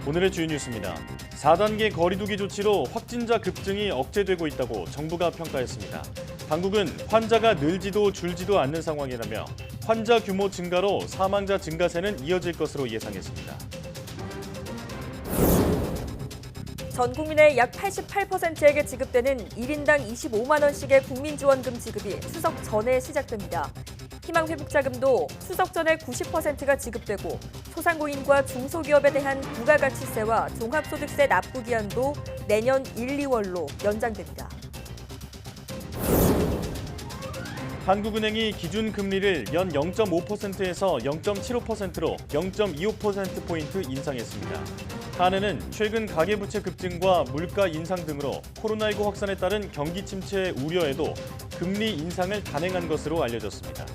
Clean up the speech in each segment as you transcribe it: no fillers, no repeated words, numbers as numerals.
오늘의 주요 뉴스입니다. 4단계 거리두기 조치로 확진자 급증이 억제되고 있다고 정부가 평가했습니다. 당국은 환자가 늘지도 줄지도 않는 상황이라며 환자 규모 증가로 사망자 증가세는 이어질 것으로 예상했습니다. 전 국민의 약 88%에게 지급되는 1인당 25만 원씩의 국민지원금 지급이 추석 전에 시작됩니다. 희망회복자금도 추석 전에 90%가 지급되고 소상공인과 중소기업에 대한 부가가치세와 종합소득세 납부기한도 내년 1, 2월로 연장됩니다. 한국은행이 기준금리를 연 0.5%에서 0.75%로 0.25%포인트 인상했습니다. 한은은 최근 가계부채 급증과 물가 인상 등으로 코로나19 확산에 따른 경기 침체 우려에도 금리 인상을 단행한 것으로 알려졌습니다.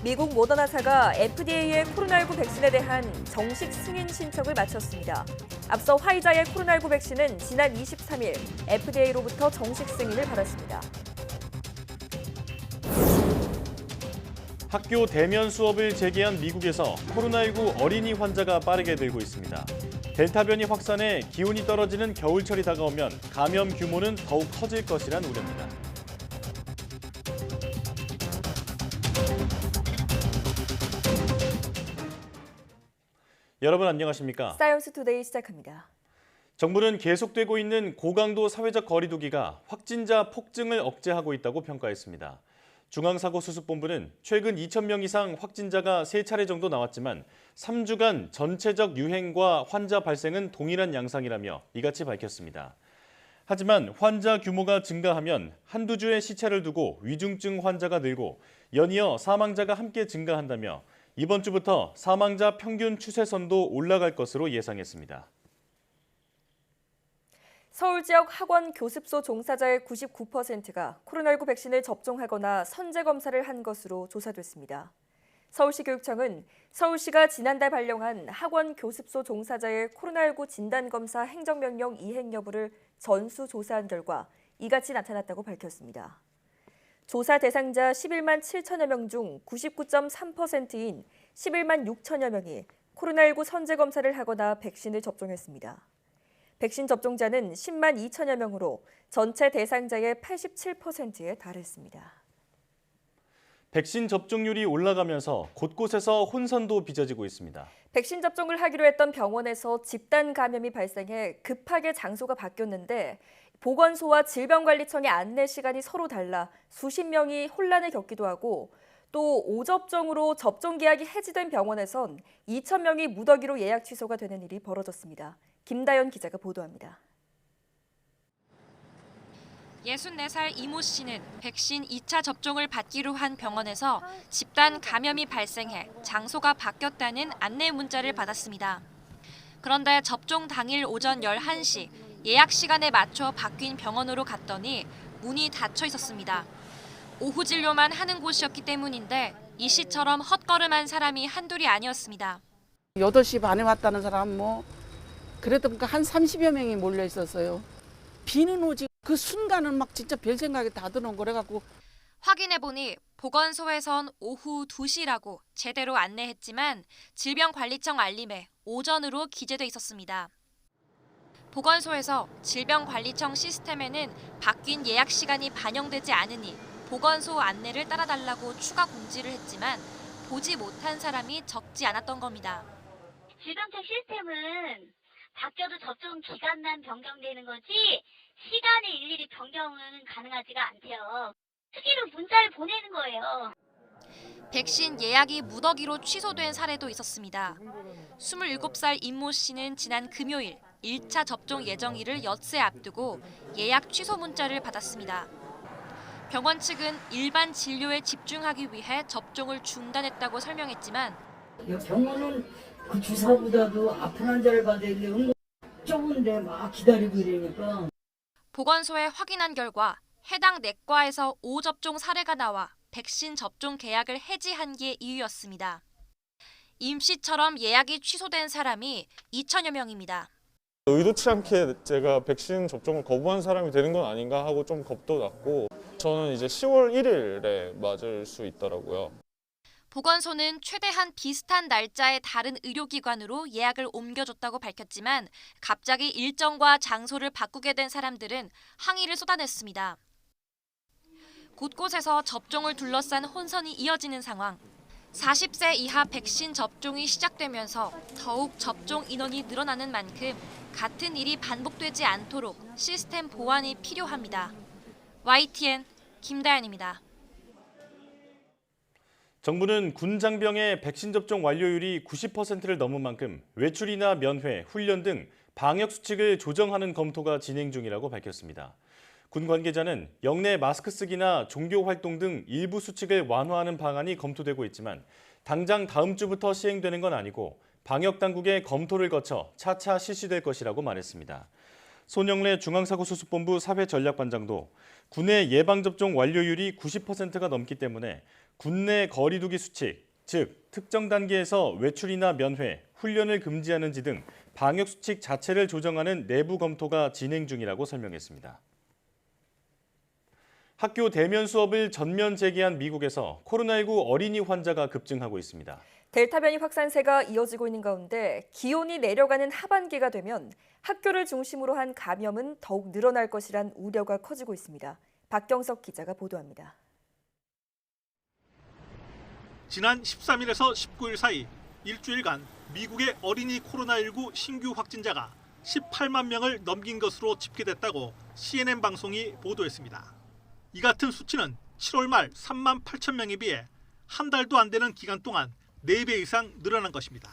미국 모더나사가 FDA의 코로나19 백신에 대한 정식 승인 신청을 마쳤습니다. 앞서 화이자의 코로나19 백신은 지난 23일 FDA로부터 정식 승인을 받았습니다. 학교 대면 수업을 재개한 미국에서 코로나19 어린이 환자가 빠르게 늘고 있습니다. 델타 변이 확산에 기온이 떨어지는 겨울철이 다가오면 감염 규모는 더욱 커질 것이란 우려입니다. 여러분 안녕하십니까? 사이언스 투데이 시작합니다. 정부는 계속되고 있는 고강도 사회적 거리두기가 확진자 폭증을 억제하고 있다고 평가했습니다. 중앙사고수습본부는 최근 2,000명 이상 확진자가 3차례 정도 나왔지만 3주간 전체적 유행과 환자 발생은 동일한 양상이라며 이같이 밝혔습니다. 하지만 환자 규모가 증가하면 한두 주의 시차를 두고 위중증 환자가 늘고 연이어 사망자가 함께 증가한다며 이번 주부터 사망자 평균 추세선도 올라갈 것으로 예상했습니다. 서울 지역 학원 교습소 종사자의 99%가 코로나19 백신을 접종하거나 선제 검사를 한 것으로 조사됐습니다. 서울시 교육청은 서울시가 지난달 발령한 학원 교습소 종사자의 코로나19 진단검사 행정명령 이행 여부를 전수조사한 결과 이같이 나타났다고 밝혔습니다. 조사 대상자 11만 7천여 명 중 99.3%인 11만 6천여 명이 코로나19 선제 검사를 하거나 백신을 접종했습니다. 백신 접종자는 10만 2천여 명으로 전체 대상자의 87%에 달했습니다. 백신 접종률이 올라가면서 곳곳에서 혼선도 빚어지고 있습니다. 백신 접종을 하기로 했던 병원에서 집단 감염이 발생해 급하게 장소가 바뀌었는데 보건소와 질병관리청의 안내 시간이 서로 달라 수십 명이 혼란을 겪기도 하고 또 오접종으로 접종 계약이 해지된 병원에선 2,000명이 무더기로 예약 취소가 되는 일이 벌어졌습니다. 김다연 기자가 보도합니다. 64살 이모 씨는 백신 2차 접종을 받기로 한 병원에서 집단 감염이 발생해 장소가 바뀌었다는 안내 문자를 받았습니다. 그런데 접종 당일 오전 11시 예약 시간에 맞춰 바뀐 병원으로 갔더니 문이 닫혀 있었습니다. 오후 진료만 하는 곳이었기 때문인데 이 씨처럼 헛걸음한 사람이 한둘이 아니었습니다. 8시 반에 왔다는 사람 그래도 한 30여 명이 몰려 있었어요. 비는 오지 그 순간은 막 진짜 별 생각이 다 드는 거래갖고 확인해보니 보건소에선 오후 2시라고 제대로 안내했지만 질병관리청 알림에 오전으로 기재돼 있었습니다. 보건소에서 질병관리청 시스템에는 바뀐 예약 시간이 반영되지 않으니 보건소 안내를 따라달라고 추가 공지를 했지만 보지 못한 사람이 적지 않았던 겁니다. 질병청 시스템은 바뀌어도 접종 기간만 변경되는 거지 시간을 일일이 변경은 가능하지가 않대요. 특이로 문자를 보내는 거예요. 백신 예약이 무더기로 취소된 사례도 있었습니다. 27살 임모 씨는 지난 금요일 1차 접종 예정일을 엿새 앞두고 예약 취소 문자를 받았습니다. 병원 측은 일반 진료에 집중하기 위해 접종을 중단했다고 설명했지만 병원은 그 주사보다도 아픈 환자를 받아야 되는데 좁은데 막 기다리고 이러니까. 보건소에 확인한 결과 해당 내과에서 오접종 사례가 나와 백신 접종 계약을 해지한 게 이유였습니다. 임 씨처럼 예약이 취소된 사람이 2천여 명입니다. 의도치 않게 제가 백신 접종을 거부한 사람이 되는 건 아닌가 하고 좀 겁도 났고 저는 이제 10월 1일에 맞을 수 있더라고요. 보건소는 최대한 비슷한 날짜의 다른 의료기관으로 예약을 옮겨줬다고 밝혔지만 갑자기 일정과 장소를 바꾸게 된 사람들은 항의를 쏟아냈습니다. 곳곳에서 접종을 둘러싼 혼선이 이어지는 상황. 40세 이하 백신 접종이 시작되면서 더욱 접종 인원이 늘어나는 만큼 같은 일이 반복되지 않도록 시스템 보완이 필요합니다. YTN 김다연입니다. 정부는 군 장병의 백신 접종 완료율이 90%를 넘은 만큼 외출이나 면회, 훈련 등 방역 수칙을 조정하는 검토가 진행 중이라고 밝혔습니다. 군 관계자는 영내 마스크 쓰기나 종교 활동 등 일부 수칙을 완화하는 방안이 검토되고 있지만 당장 다음 주부터 시행되는 건 아니고 방역 당국의 검토를 거쳐 차차 실시될 것이라고 말했습니다. 손영래 중앙사고수습본부 사회전략반장도 군의 예방접종 완료율이 90%가 넘기 때문에 군내 거리두기 수칙, 즉 특정 단계에서 외출이나 면회, 훈련을 금지하는지 등 방역 수칙 자체를 조정하는 내부 검토가 진행 중이라고 설명했습니다. 학교 대면 수업을 전면 재개한 미국에서 코로나19 어린이 환자가 급증하고 있습니다. 델타 변이 확산세가 이어지고 있는 가운데 기온이 내려가는 하반기가 되면 학교를 중심으로 한 감염은 더욱 늘어날 것이란 우려가 커지고 있습니다. 박경석 기자가 보도합니다. 지난 13일에서 19일 사이 일주일간 미국의 어린이 코로나19 신규 확진자가 18만 명을 넘긴 것으로 집계됐다고 CNN 방송이 보도했습니다. 이 같은 수치는 7월 말 3만 8천 명에 비해 한 달도 안 되는 기간 동안 4배 이상 늘어난 것입니다.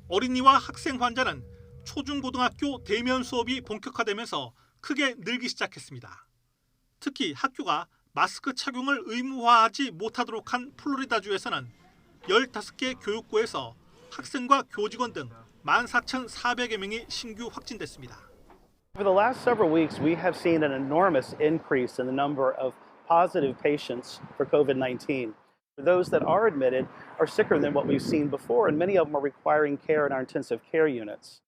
어린이와 학생 환자는 초중고등학교 대면 수업이 본격화되면서 크게 늘기 시작했습니다. 특히 학교가 마스크 착용을 의무화하지 못하도록 한 플로리다주에서는 15개 교육부에서 학생과 교직원 등 14,400여 명이 신규 확진됐습니다. Over the last several weeks, we have seen an enormous increase in the number of positive patients for COVID-19. Those that are admitted are sicker than what we've seen before, and many of them are requiring care in our intensive care units.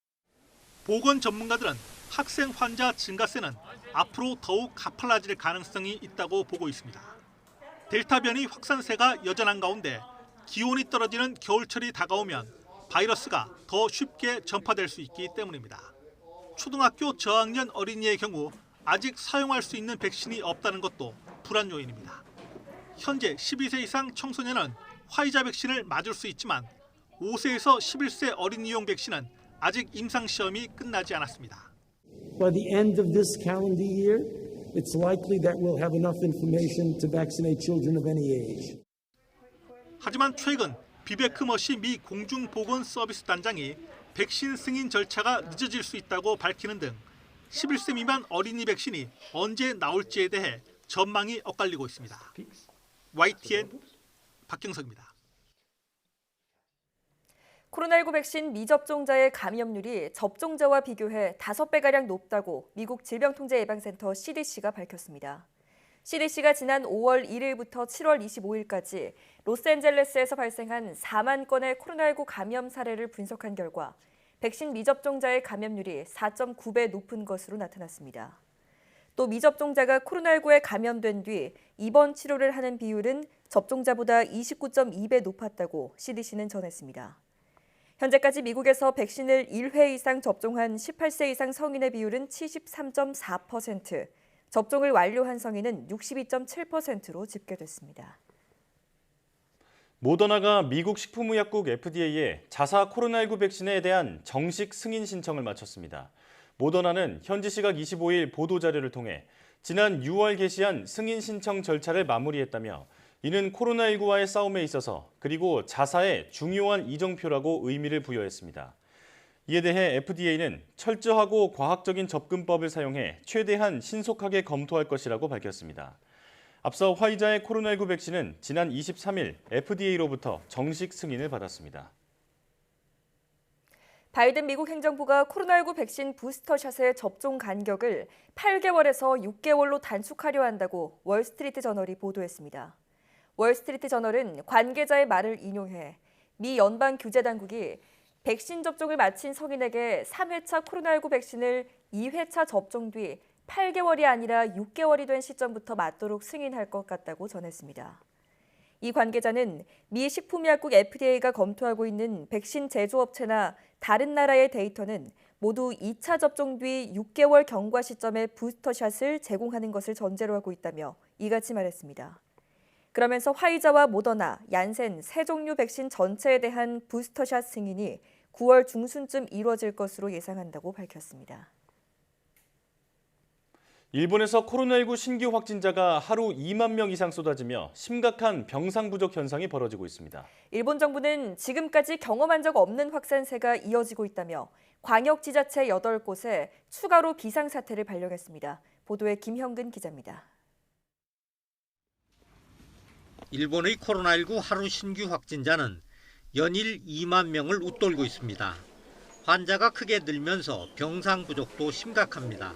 보건 전문가들은 학생 환자 증가세는 앞으로 더욱 가팔라질 가능성이 있다고 보고 있습니다. 델타 변이 확산세가 여전한 가운데 기온이 떨어지는 겨울철이 다가오면 바이러스가 더 쉽게 전파될 수 있기 때문입니다. 초등학교 저학년 어린이의 경우 아직 사용할 수 있는 백신이 없다는 것도 불안 요인입니다. 현재 12세 이상 청소년은 화이자 백신을 맞을 수 있지만 5세에서 11세 어린이용 백신은 아직 임상시험이 끝나지 않았습니다. By the end of this calendar year, it's likely that we'll have enough information to vaccinate children of any age. 하지만 최근 비베크 머시 미 공중보건서비스 단장이 백신 승인 절차가 늦어질 수 있다고 밝히는 등 11세 미만 어린이 백신이 언제 나올지에 대해 전망이 엇갈리고 있습니다. YTN 박경석입니다. 코로나19 백신 미접종자의 감염률이 접종자와 비교해 5배가량 높다고 미국 질병통제예방센터 CDC가 밝혔습니다. CDC가 지난 5월 1일부터 7월 25일까지 로스앤젤레스에서 발생한 4만 건의 코로나19 감염 사례를 분석한 결과 백신 미접종자의 감염률이 4.9배 높은 것으로 나타났습니다. 또 미접종자가 코로나19에 감염된 뒤 입원 치료를 하는 비율은 접종자보다 29.2배 높았다고 CDC는 전했습니다. 현재까지 미국에서 백신을 1회 이상 접종한 18세 이상 성인의 비율은 73.4%, 접종을 완료한 성인은 62.7%로 집계됐습니다. 모더나가 미국 식품의약국 FDA에 자사 코로나19 백신에 대한 정식 승인 신청을 마쳤습니다. 모더나는 현지 시각 25일 보도자료를 통해 지난 6월 개시한 승인 신청 절차를 마무리했다며 이는 코로나19와의 싸움에 있어서 그리고 자사의 중요한 이정표라고 의미를 부여했습니다. 이에 대해 FDA는 철저하고 과학적인 접근법을 사용해 최대한 신속하게 검토할 것이라고 밝혔습니다. 앞서 화이자의 코로나19 백신은 지난 23일 FDA로부터 정식 승인을 받았습니다. 바이든 미국 행정부가 코로나19 백신 부스터샷의 접종 간격을 8개월에서 6개월로 단축하려 한다고 월스트리트 저널이 보도했습니다. 월스트리트 저널은 관계자의 말을 인용해 미 연방규제당국이 백신 접종을 마친 성인에게 3회차 코로나19 백신을 2회차 접종 뒤 8개월이 아니라 6개월이 된 시점부터 맞도록 승인할 것 같다고 전했습니다. 이 관계자는 미 식품의약국 FDA가 검토하고 있는 백신 제조업체나 다른 나라의 데이터는 모두 2차 접종 뒤 6개월 경과 시점에 부스터샷을 제공하는 것을 전제로 하고 있다며 이같이 말했습니다. 그러면서 화이자와 모더나, 얀센 세 종류 백신 전체에 대한 부스터샷 승인이 9월 중순쯤 이루어질 것으로 예상한다고 밝혔습니다. 일본에서 코로나19 신규 확진자가 하루 2만 명 이상 쏟아지며 심각한 병상 부족 현상이 벌어지고 있습니다. 일본 정부는 지금까지 경험한 적 없는 확산세가 이어지고 있다며 광역지자체 8곳에 추가로 비상사태를 발령했습니다. 보도에 김형근 기자입니다. 일본의 코로나19 하루 신규 확진자는 연일 2만 명을 웃돌고 있습니다. 환자가 크게 늘면서 병상 부족도 심각합니다.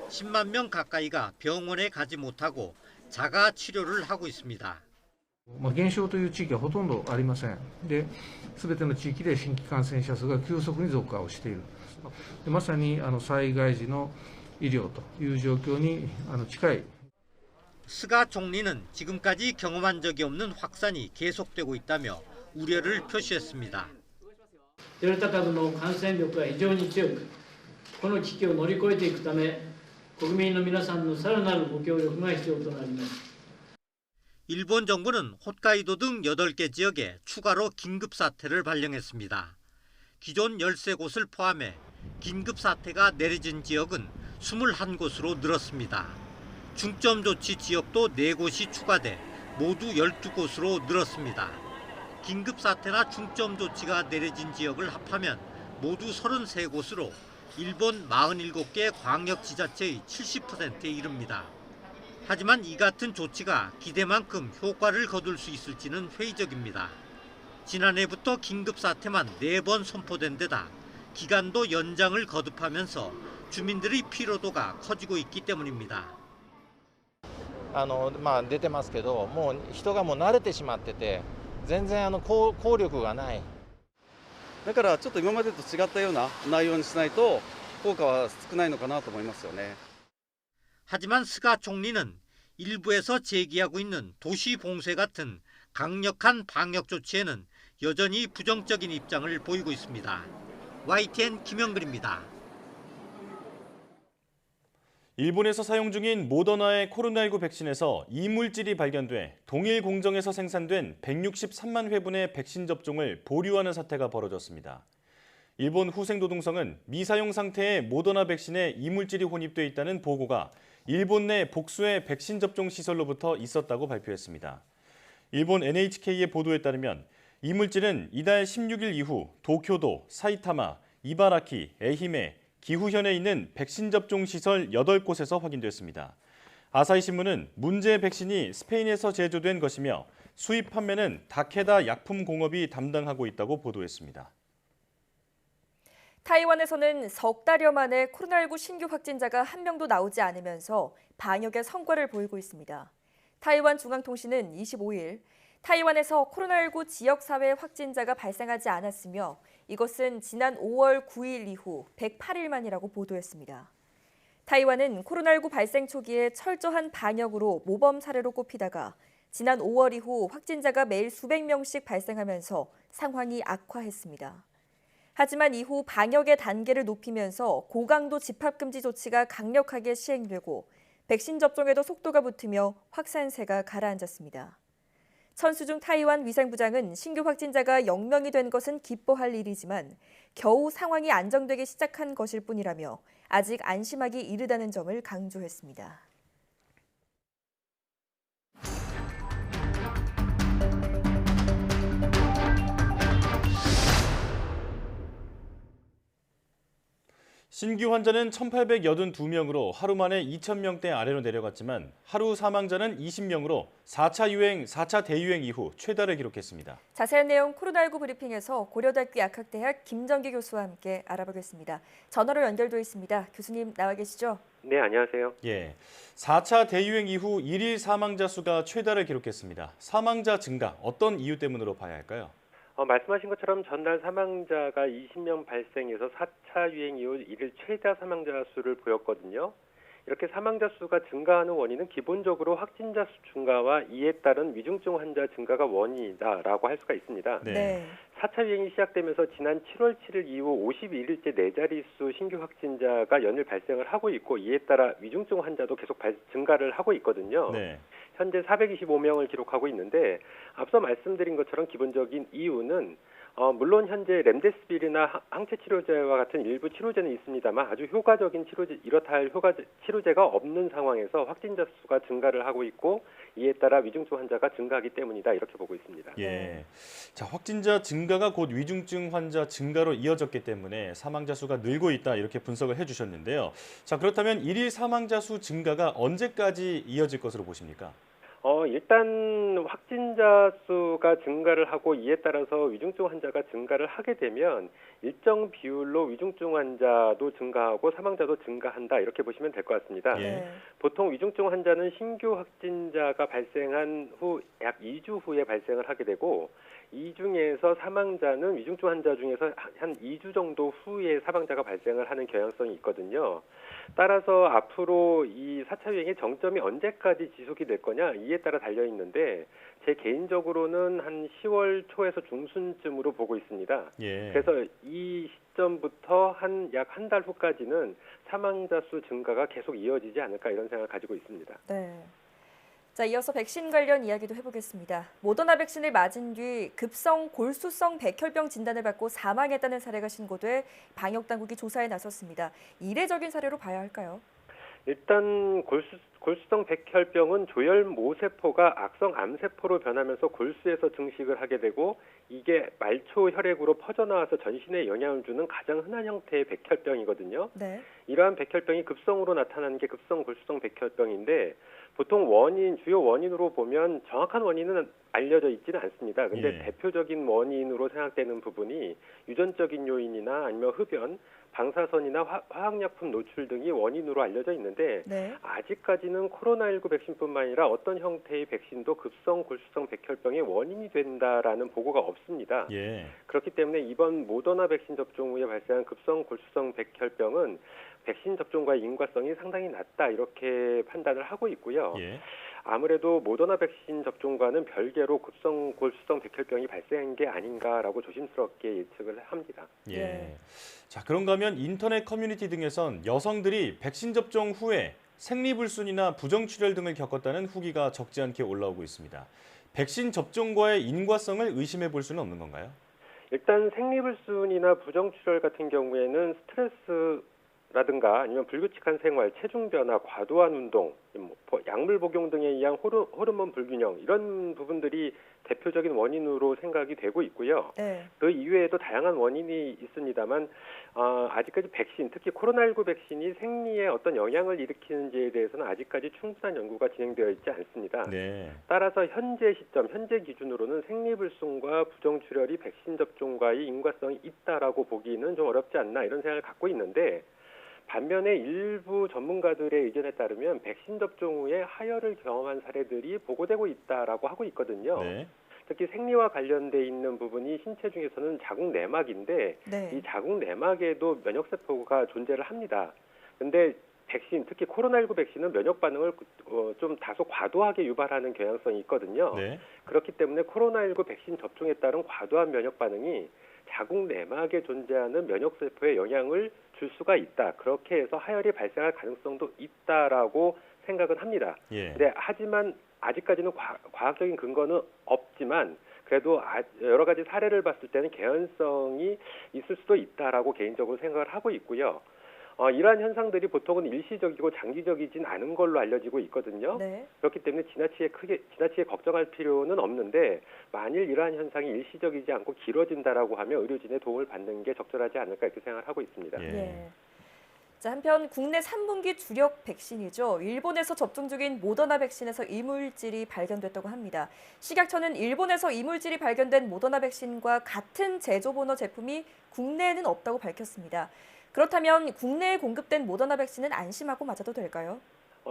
10만 명 가까이가 병원에 가지 못하고 자가 치료를 하고 있습니다. 減少という地域はほとんどありません。で、すべての地域で新規感染者数が急速に増加をしている。でまさに災害時の医療という状況に近い。 스가 총리는 지금까지 경험한 적이 없는 확산이 계속되고 있다며 우려를 표시했습니다. デルタ株の感染力が非常に強く、この危機を乗り越えていくため、国民の皆さんのさらなるご協力が必要となります。 일본 정부는 홋카이도 등 8개 지역에 추가로 긴급사태를 발령했습니다. 기존 13곳을 포함해 긴급사태가 내려진 지역은 21곳으로 늘었습니다. 중점조치 지역도 4곳이 추가돼 모두 12곳으로 늘었습니다. 긴급사태나 중점조치가 내려진 지역을 합하면 모두 33곳으로 일본 47개 광역지자체의 70%에 이릅니다. 하지만 이 같은 조치가 기대만큼 효과를 거둘 수 있을지는 회의적입니다. 지난해부터 긴급사태만 4번 선포된 데다 기간도 연장을 거듭하면서 주민들의 피로도가 커지고 있기 때문입니다. 出てますけど、もう人がもう慣れてしまってて、全然効力がない。だからちょっと今までと違ったような内容にしないと効果は少ないのかなと思いますよね. 하지만 스가 총리는 일부에서 제기하고 있는 도시 봉쇄 같은 강력한 방역 조치에는 여전히 부정적인 입장을 보이고 있습니다. YTN 김영근입니다. 일본에서 사용 중인 모더나의 코로나19 백신에서 이물질이 발견돼 동일 공정에서 생산된 163만 회분의 백신 접종을 보류하는 사태가 벌어졌습니다. 일본 후생노동성은 미사용 상태의 모더나 백신에 이물질이 혼입돼 있다는 보고가 일본 내 복수의 백신 접종 시설로부터 있었다고 발표했습니다. 일본 NHK의 보도에 따르면 이물질은 이달 16일 이후 도쿄도, 사이타마, 이바라키, 에히메, 기후현에 있는 백신 접종 시설 8곳에서 확인됐습니다. 아사히 신문은 문제 백신이 스페인에서 제조된 것이며 수입 판매는 다케다 약품공업이 담당하고 있다고 보도했습니다. 타이완에서는 석 달여 만에 코로나19 신규 확진자가 한 명도 나오지 않으면서 방역의 성과를 보이고 있습니다. 타이완 중앙통신은 25일 타이완에서 코로나19 지역사회 확진자가 발생하지 않았으며 이것은 지난 5월 9일 이후 108일 만이라고 보도했습니다. 타이완은 코로나19 발생 초기에 철저한 방역으로 모범 사례로 꼽히다가 지난 5월 이후 확진자가 매일 수백 명씩 발생하면서 상황이 악화했습니다. 하지만 이후 방역의 단계를 높이면서 고강도 집합금지 조치가 강력하게 시행되고 백신 접종에도 속도가 붙으며 확산세가 가라앉았습니다. 천수중 타이완 위생부장은 신규 확진자가 0명이 된 것은 기뻐할 일이지만 겨우 상황이 안정되기 시작한 것일 뿐이라며 아직 안심하기 이르다는 점을 강조했습니다. 신규 환자는 1,882명으로 하루 만에 2,000명대 아래로 내려갔지만 하루 사망자는 20명으로 4차 대유행 이후 최다를 기록했습니다. 자세한 내용 코로나19 브리핑에서 고려대학교 약학대학 김정기 교수와 함께 알아보겠습니다. 전화로 연결돼 있습니다. 교수님 나와 계시죠? 네, 안녕하세요. 예, 4차 대유행 이후 일일 사망자 수가 최다를 기록했습니다. 사망자 증가, 어떤 이유 때문으로 봐야 할까요? 말씀하신 것처럼 전날 사망자가 20명 발생해서 4차 유행 이후 일일 최다 사망자 수를 보였거든요. 이렇게 사망자 수가 증가하는 원인은 기본적으로 확진자 수 증가와 이에 따른 위중증 환자 증가가 원인이다라고 할 수가 있습니다. 네. 4차 유행이 시작되면서 지난 7월 7일 이후 52일째 4자릿수 신규 확진자가 연일 발생을 하고 있고 이에 따라 위중증 환자도 계속 증가를 하고 있거든요. 네. 현재 425명을 기록하고 있는데 앞서 말씀드린 것처럼 기본적인 이유는 물론 현재 렘데시비르나 항체 치료제와 같은 일부 치료제는 있습니다만 아주 효과적인 이렇다 할 치료제가 없는 상황에서 확진자 수가 증가를 하고 있고 이에 따라 위중증 환자가 증가하기 때문이다 이렇게 보고 있습니다. 예. 자, 확진자 증가가 곧 위중증 환자 증가로 이어졌기 때문에 사망자 수가 늘고 있다 이렇게 분석을 해주셨는데요. 자, 그렇다면 일일 사망자 수 증가가 언제까지 이어질 것으로 보십니까? 일단 확진자 수가 증가를 하고 이에 따라서 위중증 환자가 증가를 하게 되면 일정 비율로 위중증 환자도 증가하고 사망자도 증가한다 이렇게 보시면 될 것 같습니다. 예. 보통 위중증 환자는 신규 확진자가 발생한 후 약 2주 후에 발생을 하게 되고 이 중에서 사망자는 위중증 환자 중에서 한 2주 정도 후에 사망자가 발생을 하는 경향성이 있거든요. 따라서 앞으로 이 4차 유행의 정점이 언제까지 지속이 될 거냐 이에 따라 달려 있는데 제 개인적으로는 한 10월 초에서 중순쯤으로 보고 있습니다. 예. 그래서 이 시점부터 약 한 달 후까지는 사망자 수 증가가 계속 이어지지 않을까 이런 생각을 가지고 있습니다. 네. 자, 이어서 백신 관련 이야기도 해보겠습니다. 모더나 백신을 맞은 뒤 급성 골수성 백혈병 진단을 받고 사망했다는 사례가 신고돼 방역당국이 조사에 나섰습니다. 이례적인 사례로 봐야 할까요? 일단 골수성 백혈병은 조혈모세포가 악성 암세포로 변하면서 골수에서 증식을 하게 되고 이게 말초 혈액으로 퍼져나와서 전신에 영향을 주는 가장 흔한 형태의 백혈병이거든요. 네. 이러한 백혈병이 급성으로 나타나는 게 급성 골수성 백혈병인데 보통 주요 원인으로 보면 정확한 원인은 알려져 있지는 않습니다. 근데 예. 대표적인 원인으로 생각되는 부분이 유전적인 요인이나 아니면 흡연, 방사선이나 화학약품 노출 등이 원인으로 알려져 있는데 네. 아직까지는 코로나19 백신뿐만 아니라 어떤 형태의 백신도 급성 골수성 백혈병의 원인이 된다라는 보고가 없습니다. 예. 그렇기 때문에 이번 모더나 백신 접종 후에 발생한 급성 골수성 백혈병은 백신 접종과의 인과성이 상당히 낮다 이렇게 판단을 하고 있고요. 예. 아무래도 모더나 백신 접종과는 별개로 급성 골수성 백혈병이 발생한 게 아닌가라고 조심스럽게 예측을 합니다. 예. 자, 그런가 하면 인터넷 커뮤니티 등에선 여성들이 백신 접종 후에 생리불순이나 부정출혈 등을 겪었다는 후기가 적지 않게 올라오고 있습니다. 백신 접종과의 인과성을 의심해 볼 수는 없는 건가요? 일단 생리불순이나 부정출혈 같은 경우에는 스트레스라든가 아니면 불규칙한 생활, 체중 변화, 과도한 운동, 약물 복용 등에 의한 호르몬 불균형 이런 부분들이 대표적인 원인으로 생각이 되고 있고요. 네. 그 이외에도 다양한 원인이 있습니다만 아직까지 백신, 특히 코로나19 백신이 생리에 어떤 영향을 일으키는지에 대해서는 아직까지 충분한 연구가 진행되어 있지 않습니다. 네. 따라서 현재 기준으로는 생리불순과 부정출혈이 백신 접종과의 인과성이 있다라고 보기는 좀 어렵지 않나 이런 생각을 갖고 있는데 반면에 일부 전문가들의 의견에 따르면 백신 접종 후에 하혈을 경험한 사례들이 보고되고 있다라고 하고 있거든요. 네. 특히 생리와 관련돼 있는 부분이 신체 중에서는 자궁 내막인데 네. 이 자궁 내막에도 면역세포가 존재를 합니다. 근데 백신, 특히 코로나19 백신은 면역 반응을 좀 다소 과도하게 유발하는 경향성이 있거든요. 네. 그렇기 때문에 코로나19 백신 접종에 따른 과도한 면역 반응이 자궁 내막에 존재하는 면역세포에 영향을 줄 수가 있다. 그렇게 해서 하혈이 발생할 가능성도 있다라고 생각은 합니다. 예. 네, 하지만 아직까지는 과학적인 근거는 없지만 그래도 여러 가지 사례를 봤을 때는 개연성이 있을 수도 있다라고 개인적으로 생각을 하고 있고요. 이러한 현상들이 보통은 일시적이고 장기적이진 않은 걸로 알려지고 있거든요. 네. 그렇기 때문에 지나치게 걱정할 필요는 없는데 만일 이러한 현상이 일시적이지 않고 길어진다라고 하면 의료진의 도움을 받는 게 적절하지 않을까 이렇게 생각을 하고 있습니다. 예. 자, 한편 국내 3분기 주력 백신이죠. 일본에서 접종 중인 모더나 백신에서 이물질이 발견됐다고 합니다. 식약처는 일본에서 이물질이 발견된 모더나 백신과 같은 제조번호 제품이 국내에는 없다고 밝혔습니다. 그렇다면 국내에 공급된 모더나 백신은 안심하고 맞아도 될까요?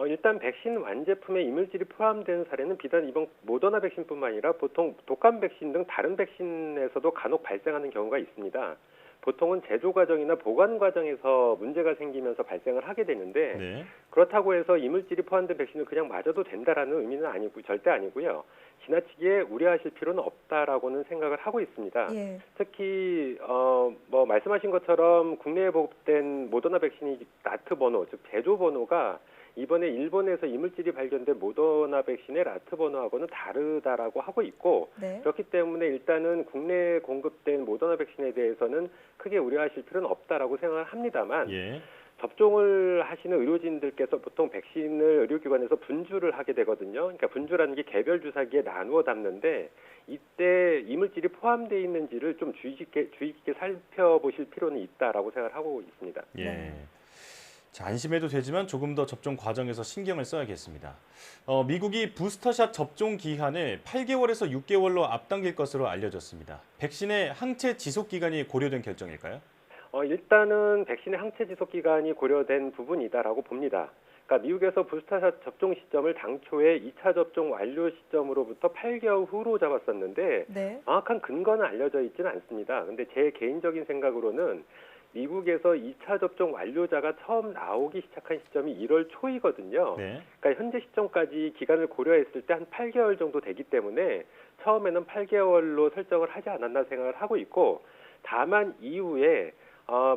일단 백신 완제품에 이물질이 포함된 사례는 비단 이번 모더나 백신뿐만 아니라 보통 독감 백신 등 다른 백신에서도 간혹 발생하는 경우가 있습니다. 보통은 제조 과정이나 보관 과정에서 문제가 생기면서 발생을 하게 되는데 네. 그렇다고 해서 이물질이 포함된 백신을 그냥 맞아도 된다라는 의미는 아니고 절대 아니고요. 지나치게 우려하실 필요는 없다라고는 생각을 하고 있습니다. 예. 특히 뭐 말씀하신 것처럼 국내에 보급된 모더나 백신이 라트 번호, 즉 제조 번호가 이번에 일본에서 이물질이 발견된 모더나 백신의 라트 번호하고는 다르다라고 하고 있고 네. 그렇기 때문에 일단은 국내에 공급된 모더나 백신에 대해서는 크게 우려하실 필요는 없다라고 생각을 합니다만 예. 접종을 하시는 의료진들께서 보통 백신을 의료기관에서 분주를 하게 되거든요. 그러니까 분주라는 게 개별 주사기에 나누어 담는데 이때 이물질이 포함되어 있는지를 좀 주의 깊게 살펴보실 필요는 있다라고 생각을 하고 있습니다. 예. 네. 자, 안심해도 되지만 조금 더 접종 과정에서 신경을 써야겠습니다. 미국이 부스터샷 접종 기한을 8개월에서 6개월로 앞당길 것으로 알려졌습니다. 백신의 항체 지속 기간이 고려된 결정일까요? 일단은 백신의 항체 지속 기간이 고려된 부분이다라고 봅니다. 그러니까 미국에서 부스터샷 접종 시점을 당초에 2차 접종 완료 시점으로부터 8개월 후로 잡았었는데 네. 정확한 근거는 알려져 있지는 않습니다. 근데 제 개인적인 생각으로는 미국에서 2차 접종 완료자가 처음 나오기 시작한 시점이 1월 초이거든요. 네. 그러니까 현재 시점까지 기간을 고려했을 때 한 8개월 정도 되기 때문에 처음에는 8개월로 설정을 하지 않았나 생각을 하고 있고 다만 이후에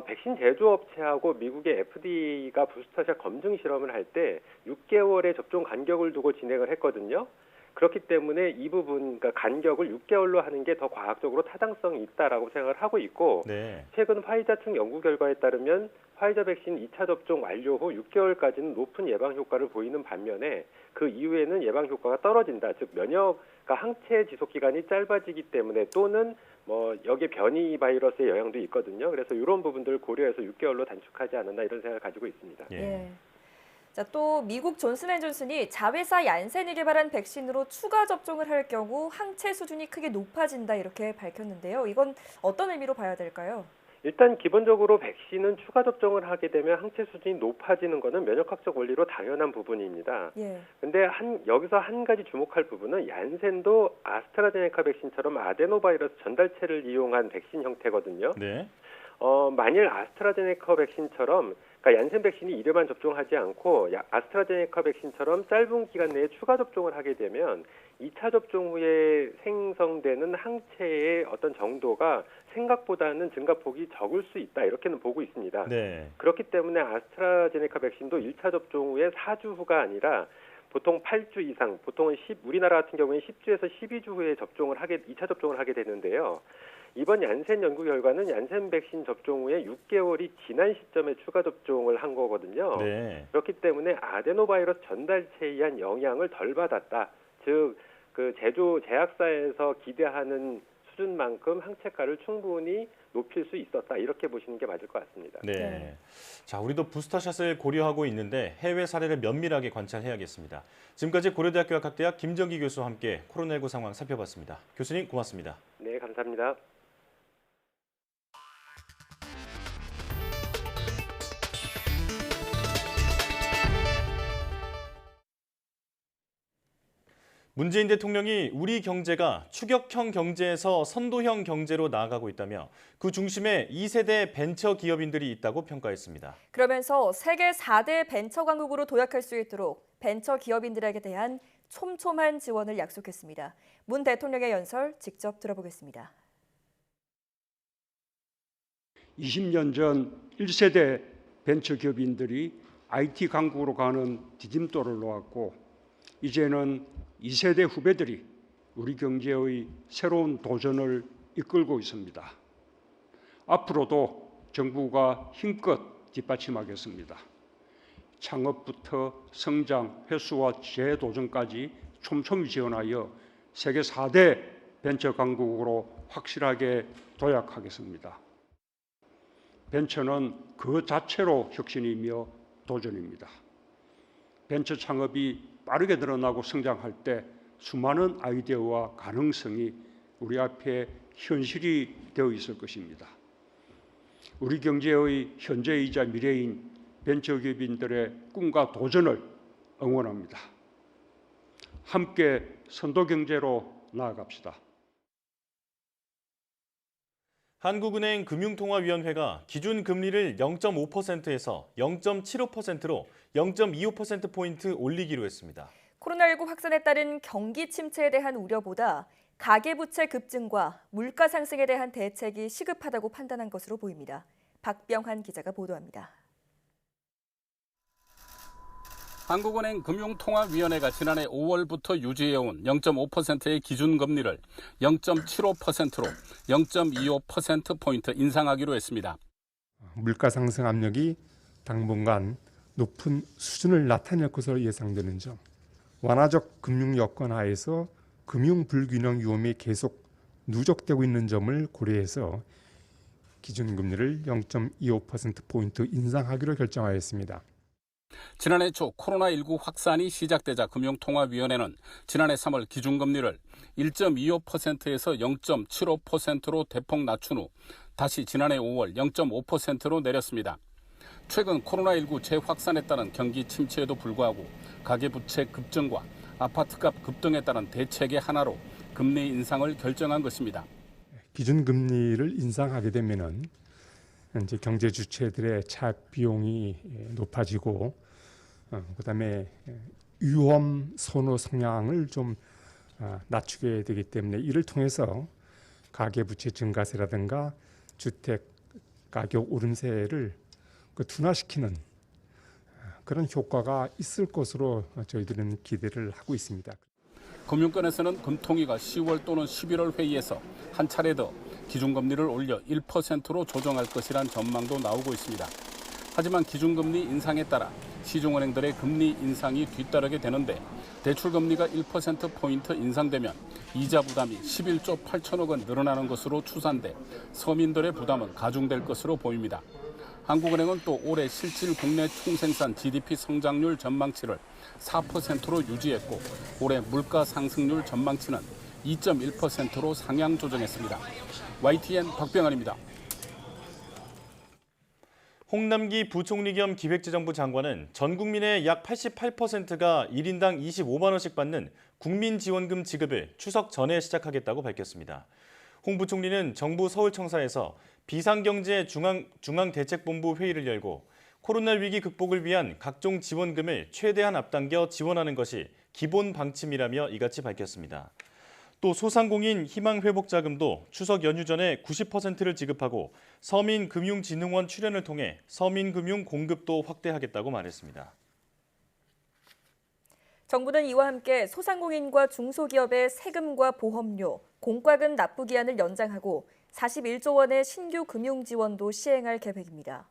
백신 제조업체하고 미국의 FDA가 부스터샷 검증 실험을 할 때 6개월의 접종 간격을 두고 진행을 했거든요. 그렇기 때문에 이 부분, 그러니까 간격을 6개월로 하는 게 더 과학적으로 타당성이 있다라고 생각을 하고 있고 네. 최근 화이자 측 연구 결과에 따르면 화이자 백신 2차 접종 완료 후 6개월까지는 높은 예방 효과를 보이는 반면에 그 이후에는 예방 효과가 떨어진다. 즉 면역, 그러니까 항체 지속 기간이 짧아지기 때문에 또는 뭐 여기에 변이 바이러스의 영향도 있거든요. 그래서 이런 부분들을 고려해서 6개월로 단축하지 않았나 이런 생각을 가지고 있습니다. 예. 자, 또 미국 존슨앤존슨이 자회사 얀센이 개발한 백신으로 추가 접종을 할 경우 항체 수준이 크게 높아진다 이렇게 밝혔는데요. 이건 어떤 의미로 봐야 될까요? 일단 기본적으로 백신은 추가 접종을 하게 되면 항체 수준이 높아지는 것은 면역학적 원리로 당연한 부분입니다. 예. 근데 여기서 한 가지 주목할 부분은 얀센도 아스트라제네카 백신처럼 아데노바이러스 전달체를 이용한 백신 형태거든요. 네. 만일 아스트라제네카 백신처럼 그러니까 얀센 백신이 1회만 접종하지 않고 아스트라제네카 백신처럼 짧은 기간 내에 추가 접종을 하게 되면 2차 접종 후에 생성되는 항체의 어떤 정도가 생각보다는 증가폭이 적을 수 있다 이렇게는 보고 있습니다. 네. 그렇기 때문에 아스트라제네카 백신도 1차 접종 후에 4주 후가 아니라 보통 8주 이상, 보통은 우리나라 같은 경우에 10주에서 12주 후에 2차 접종을 하게 되는데요. 이번 얀센 연구 결과는 얀센 백신 접종 후에 6개월이 지난 시점에 추가 접종을 한 거거든요. 네. 그렇기 때문에 아데노바이러스 전달체에 의한 영향을 덜 받았다. 즉, 그 제약사에서 기대하는 수준만큼 항체가를 충분히 높일 수 있었다. 이렇게 보시는 게 맞을 것 같습니다. 네. 자, 우리도 부스터샷을 고려하고 있는데 해외 사례를 면밀하게 관찰해야겠습니다. 지금까지 고려대학교 약학대학 김정기 교수와 함께 코로나19 상황 살펴봤습니다. 교수님 고맙습니다. 네, 감사합니다. 문재인 대통령이 우리 경제가 추격형 경제에서 선도형 경제로 나아가고 있다며 그 중심에 2세대 벤처 기업인들이 있다고 평가했습니다. 그러면서 세계 4대 벤처 강국으로 도약할 수 있도록 벤처 기업인들에게 대한 촘촘한 지원을 약속했습니다. 문 대통령의 연설 직접 들어보겠습니다. 20년 전 1세대 벤처 기업인들이 IT 강국으로 가는 디딤돌을 놓았고 이제는 2세대 후배들이 우리 경제의 새로운 도전을 이끌고 있습니다. 앞으로도 정부가 힘껏 뒷받침하겠습니다. 창업부터 성장, 회수와 재도전까지 촘촘히 지원하여 세계 4대 벤처 강국으로 확실하게 도약하겠습니다. 벤처는 그 자체로 혁신이며 도전입니다. 벤처 창업이 빠르게 늘어나고 성장할 때 수많은 아이디어와 가능성이 우리 앞에 현실이 되어 있을 것입니다. 우리 경제의 현재이자 미래인 벤처기업인들의 꿈과 도전을 응원합니다. 함께 선도경제로 나아갑시다. 한국은행 금융통화위원회가 기준금리를 0.5%에서 0.75%로 0.25%포인트 올리기로 했습니다. 코로나19 확산에 따른 경기 침체에 대한 우려보다 가계부채 급증과 물가 상승에 대한 대책이 시급하다고 판단한 것으로 보입니다. 박병환 기자가 보도합니다. 한국은행 금융통화위원회가 지난해 5월부터 유지해온 0.5%의 기준금리를 0.75%로 0.25%포인트 인상하기로 했습니다. 물가 상승 압력이 당분간 높은 수준을 나타낼 것으로 예상되는 점, 완화적 금융 여건 하에서 금융 불균형 위험이 계속 누적되고 있는 점을 고려해서 기준금리를 0.25%포인트 인상하기로 결정하였습니다. 지난해 초 코로나19 확산이 시작되자 금융통화위원회는 지난해 3월 기준금리를 1.25%에서 0.75%로 대폭 낮춘 후 다시 지난해 5월 0.5%로 내렸습니다. 최근 코로나19 재확산에 따른 경기 침체에도 불구하고 가계부채 급증과 아파트값 급등에 따른 대책의 하나로 금리 인상을 결정한 것입니다. 기준금리를 인상하게 되면은 이제 경제 주체들의 차익 비용이 높아지고 그다음에 위험 선호 성향을 좀 낮추게 되기 때문에 이를 통해서 가계부채 증가세라든가 주택 가격 오름세를 둔화시키는 그런 효과가 있을 것으로 저희들은 기대를 하고 있습니다. 금융권에서는 금통위가 10월 또는 11월 회의에서 한 차례 더 기준금리를 올려 1%로 조정할 것이란 전망도 나오고 있습니다. 하지만 기준금리 인상에 따라 시중은행들의 금리 인상이 뒤따르게 되는데 대출금리가 1%포인트 인상되면 이자 부담이 11조 8천억 원 늘어나는 것으로 추산돼 서민들의 부담은 가중될 것으로 보입니다. 한국은행은 또 올해 실질 국내 총생산 GDP 성장률 전망치를 4%로 유지했고 올해 물가 상승률 전망치는 2.1%로 상향 조정했습니다. YTN 박병환입니다. 홍남기 부총리 겸 기획재정부 장관은 전 국민의 약 88%가 1인당 25만 원씩 받는 국민지원금 지급을 추석 전에 시작하겠다고 밝혔습니다. 홍 부총리는 정부 서울청사에서 비상경제 중앙대책본부 회의를 열고 코로나 위기 극복을 위한 각종 지원금을 최대한 앞당겨 지원하는 것이 기본 방침이라며 이같이 밝혔습니다. 또 소상공인 희망회복자금도 추석 연휴 전에 90%를 지급하고 서민금융진흥원 출연을 통해 서민금융 공급도 확대하겠다고 말했습니다. 정부는 이와 함께 소상공인과 중소기업의 세금과 보험료, 공과금 납부 기한을 연장하고 41조 원의 신규 금융 지원도 시행할 계획입니다.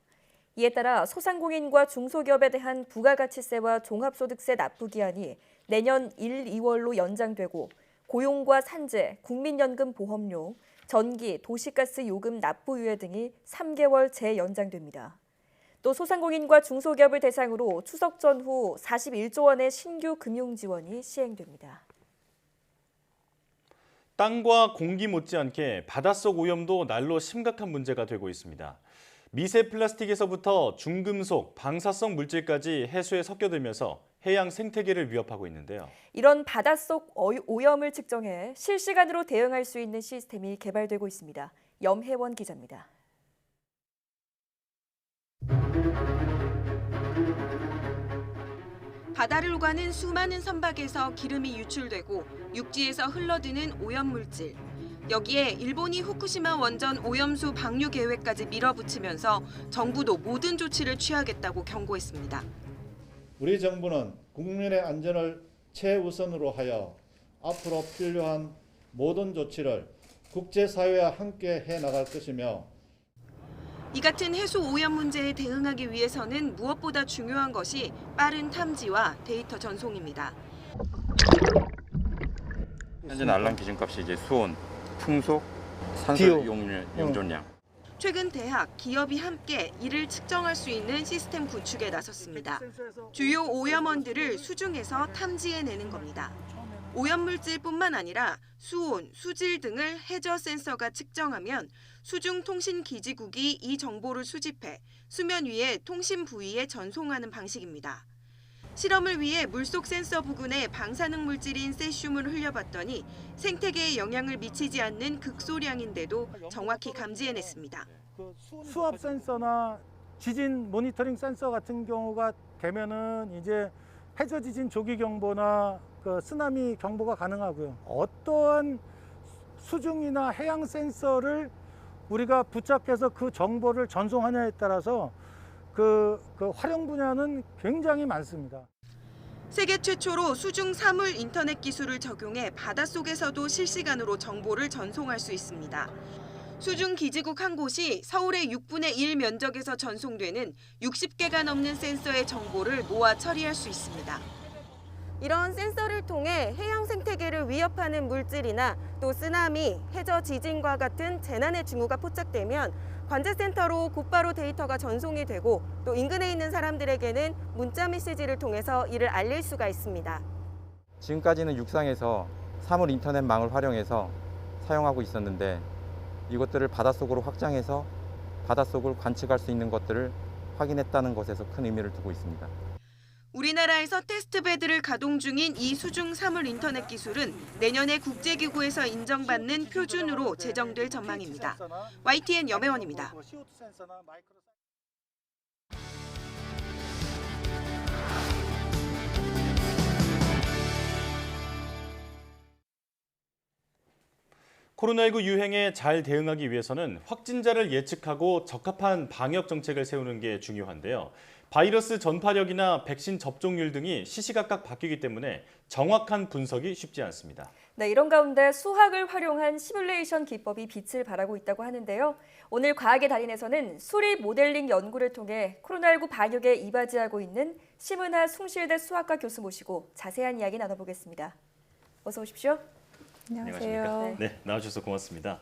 이에 따라 소상공인과 중소기업에 대한 부가가치세와 종합소득세 납부 기한이 내년 1, 2월로 연장되고 고용과 산재, 국민연금 보험료, 전기, 도시가스 요금 납부 유예 등이 3개월 재연장됩니다. 또 소상공인과 중소기업을 대상으로 추석 전후 41조 원의 신규 금융 지원이 시행됩니다. 땅과 공기 못지않게 바닷속 오염도 날로 심각한 문제가 되고 있습니다. 미세 플라스틱에서부터 중금속, 방사성 물질까지 해수에 섞여들면서 해양 생태계를 위협하고 있는데요. 이런 바닷속 오염을 측정해 실시간으로 대응할 수 있는 시스템이 개발되고 있습니다. 염혜원 기자입니다. 바다를 오가는 수많은 선박에서 기름이 유출되고 육지에서 흘러드는 오염물질. 여기에 일본이 후쿠시마 원전 오염수 방류 계획까지 밀어붙이면서 정부도 모든 조치를 취하겠다고 경고했습니다. 우리 정부는 국민의 안전을 최우선으로 하여 앞으로 필요한 모든 조치를 국제사회와 함께 해나갈 것이며 이 같은 해수 오염 문제에 대응하기 위해서는 무엇보다 중요한 것이 빠른 탐지와 데이터 전송입니다. 현재 난랑 기준값이 이제 수온, 풍속, 산소 용존량. 최근 대학, 기업이 함께 이를 측정할 수 있는 시스템 구축에 나섰습니다. 주요 오염원들을 수중에서 탐지해내는 겁니다. 오염물질뿐만 아니라 수온, 수질 등을 해저 센서가 측정하면 수중통신기지국이 이 정보를 수집해 수면 위에 통신 부위에 전송하는 방식입니다. 실험을 위해 물속 센서 부근에 방사능 물질인 세슘을 흘려봤더니 생태계에 영향을 미치지 않는 극소량인데도 정확히 감지해냈습니다. 수압 센서나 지진 모니터링 센서 같은 경우가 되면은 이제 해저 지진 조기 경보나 그 쓰나미 경보가 가능하고요. 어떠한 수중이나 해양 센서를 우리가 부착해서 그 정보를 전송하냐에 따라서 그 활용 분야는 굉장히 많습니다. 세계 최초로 수중 사물 인터넷 기술을 적용해 바닷속에서도 실시간으로 정보를 전송할 수 있습니다. 수중 기지국 한 곳이 서울의 6분의 1 면적에서 전송되는 60개가 넘는 센서의 정보를 모아 처리할 수 있습니다. 이런 센서를 통해 해양 생태계를 위협하는 물질이나 또 쓰나미, 해저 지진과 같은 재난의 징후가 포착되면 관제센터로 곧바로 데이터가 전송이 되고 또 인근에 있는 사람들에게는 문자 메시지를 통해서 이를 알릴 수가 있습니다. 지금까지는 육상에서 사물 인터넷망을 활용해서 사용하고 있었는데 이것들을 바닷속으로 확장해서 바닷속을 관측할 수 있는 것들을 확인했다는 것에서 큰 의미를 두고 있습니다. 우리나라에서 테스트베드를 가동 중인 이 수중 사물 인터넷 기술은 내년에 국제기구에서 인정받는 표준으로 제정될 전망입니다. YTN 염혜원입니다. 코로나19 유행에 잘 대응하기 위해서는 확진자를 예측하고 적합한 방역 정책을 세우는 게 중요한데요. 바이러스 전파력이나 백신 접종률 등이 시시각각 바뀌기 때문에 정확한 분석이 쉽지 않습니다. 네, 이런 가운데 수학을 활용한 시뮬레이션 기법이 빛을 발하고 있다고 하는데요. 오늘 과학의 달인에서는 수리 모델링 연구를 통해 코로나19 방역에 이바지하고 있는 심은하 숭실대 수학과 교수 모시고 자세한 이야기 나눠보겠습니다. 어서 오십시오. 안녕하십니까. 네, 나와주셔서 고맙습니다.